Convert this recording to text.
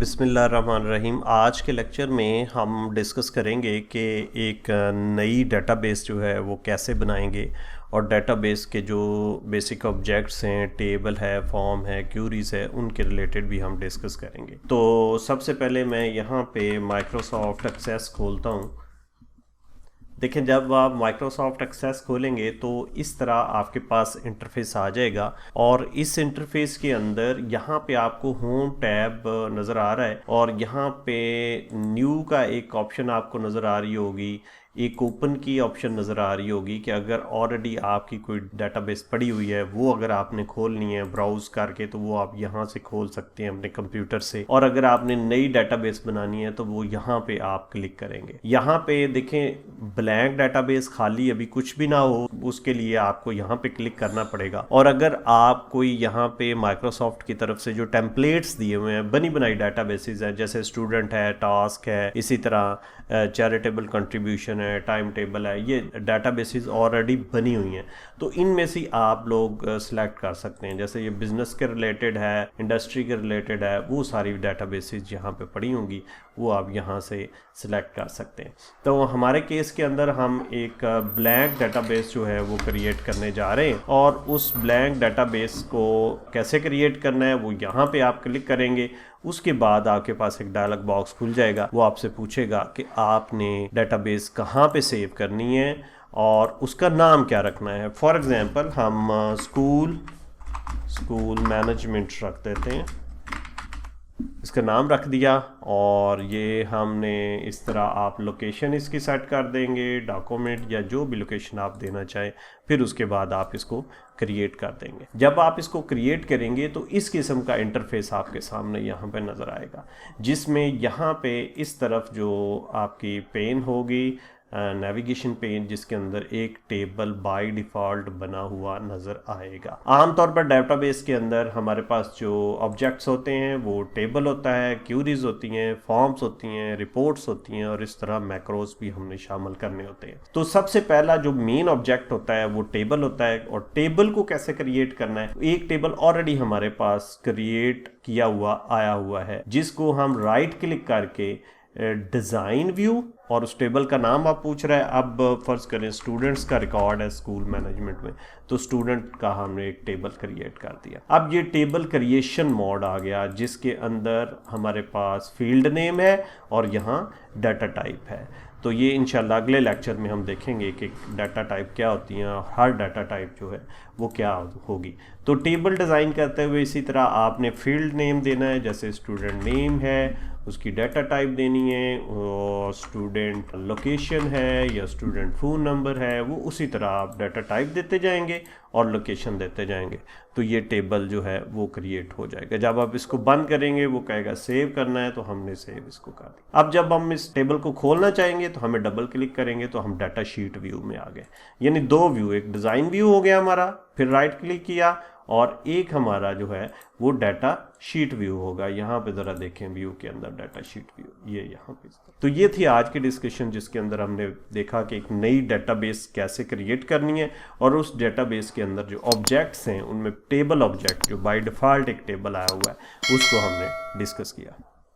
बिस्मिल्लाहिर्रहमानिर्रहीम। आज के लेक्चर में हम डिस्कस करेंगे कि एक नई डेटाबेस जो है वो कैसे बनाएंगे और डेटाबेस के जो बेसिक ऑब्जेक्ट्स हैं, टेबल है, फॉर्म है, क्यूरीज है, उनके रिलेटेड भी हम डिस्कस करेंगे। तो सबसे पहले मैं यहाँ पे माइक्रोसॉफ्ट एक्सेस खोलता हूँ। देखें, जब आप माइक्रोसॉफ्ट एक्सेस खोलेंगे तो इस तरह आपके पास इंटरफेस आ जाएगा और इस इंटरफेस के अंदर यहाँ पे आपको होम टैब नज़र आ रहा है और यहाँ पे न्यू का एक ऑप्शन आपको नज़र आ रही होगी, एक ओपन की ऑप्शन नज़र आ रही होगी कि अगर ऑलरेडी आपकी कोई डेटाबेस पड़ी हुई है वो अगर आपने खोलनी है ब्राउज करके तो वो आप यहाँ से खोल सकते हैं अपने कंप्यूटर से, और अगर आपने नई डेटाबेस बनानी है तो वो यहाँ पे आप क्लिक करेंगे। यहाँ पे देखें ब्लैंक डेटाबेस खाली अभी कुछ भी ना हो, उसके लिए आपको यहाँ पे क्लिक करना पड़ेगा। और अगर आप कोई यहाँ पे माइक्रोसॉफ्ट की तरफ से जो टेम्पलेट्स दिए हुए हैं, बनी बनाई डेटाबेसेस हैं, जैसे स्टूडेंट है, टास्क है, इसी तरह चैरिटेबल कंट्रीब्यूशन है, टाइम टेबल है, ये डेटाबेसेस ऑलरेडी बनी हुई हैं, तो इनमें से आप लोग सिलेक्ट कर सकते हैं। जैसे ये बिजनेस के रिलेटेड है, इंडस्ट्री के रिलेटेड है, वो सारी डेटाबेसेस यहाँ पे पड़ी होंगी, वो आप यहाँ से सिलेक्ट कर सकते हैं। तो हमारे केस के अंदर हम एक ब्लैंक डेटाबेस जो है वो क्रिएट करने जा रहे हैं, और उस ब्लैंक डेटाबेस को कैसे क्रिएट करना है वो यहाँ पे आप क्लिक करेंगे। उसके बाद आपके पास एक डायलॉग बॉक्स खुल जाएगा, वो आपसे पूछेगा कि आपने डेटाबेस कहाँ पे सेव करनी है और उसका नाम क्या रखना है। फॉर एग्जांपल हम स्कूल मैनेजमेंट रख देते हैं, इसका नाम रख दिया, और ये हमने इस तरह आप लोकेशन इसकी सेट कर देंगे, डॉक्यूमेंट या जो भी लोकेशन आप देना चाहें, फिर उसके बाद आप इसको क्रिएट कर देंगे। जब आप इसको क्रिएट करेंगे तो इस किस्म का इंटरफेस आपके सामने यहाँ पे नज़र आएगा, जिसमें यहाँ पे इस तरफ जो आपकी पेन होगी, नेविगेशन पेन, जिसके अंदर एक टेबल बाय डिफ़ॉल्ट बना हुआ नज़र आएगा। आमतौर पर डेटाबेस के अंदर हमारे पास जो ऑब्जेक्ट्स होते हैं वो टेबल होता है, क्यूरीज होती हैं, फॉर्म्स होती हैं, रिपोर्ट्स होती हैं, और इस तरह मैक्रोस भी हमने शामिल करने होते हैं। तो सबसे पहला जो मेन ऑब्जेक्ट होता है वो टेबल होता है, और टेबल को कैसे क्रिएट करना है, एक टेबल ऑलरेडी हमारे पास क्रिएट किया हुआ आया हुआ है, जिसको हम राइट क्लिक करके डिज़ाइन व्यू, और उस टेबल का नाम आप पूछ रहे हैं। अब फर्ज करें स्टूडेंट्स का रिकॉर्ड है स्कूल मैनेजमेंट में, तो स्टूडेंट का हमने एक टेबल क्रिएट कर दिया। अब ये टेबल क्रिएशन मोड आ गया, जिसके अंदर हमारे पास फील्ड नेम है और यहाँ डाटा टाइप है। तो ये इंशाल्लाह अगले लेक्चर में हम देखेंगे कि डाटा टाइप क्या होती हैं और हर डाटा टाइप जो है वो क्या होगी। तो टेबल डिज़ाइन करते हुए इसी तरह आपने फील्ड नेम देना है, जैसे स्टूडेंट नेम है, उसकी डाटा टाइप देनी है, और स्टूडेंट लोकेशन है या स्टूडेंट फ़ोन नंबर है, वो उसी तरह आप डाटा टाइप देते जाएंगे और लोकेशन देते जाएंगे, तो ये टेबल जो है वो क्रिएट हो जाएगा। जब आप इसको बंद करेंगे वो कहेगा सेव करना है, तो हमने सेव इसको कर दिया। अब जब हम इस टेबल को खोलना चाहेंगे तो हमें डबल क्लिक करेंगे तो हम डाटा शीट व्यू में आ गए, यानी दो व्यू, एक डिज़ाइन व्यू हो गया हमारा, फिर राइट क्लिक किया, और एक हमारा जो है वो डाटा शीट व्यू होगा। यहाँ पे ज़रा देखें व्यू के अंदर डाटा शीट व्यू, ये यहाँ पे। तो ये थी आज की डिस्कशन, जिसके अंदर हमने देखा कि एक नई डेटाबेस कैसे क्रिएट करनी है, और उस डेटाबेस के अंदर जो ऑब्जेक्ट्स हैं उनमें टेबल ऑब्जेक्ट जो बाय डिफ़ॉल्ट एक टेबल आया हुआ है उसको हमने डिस्कस किया।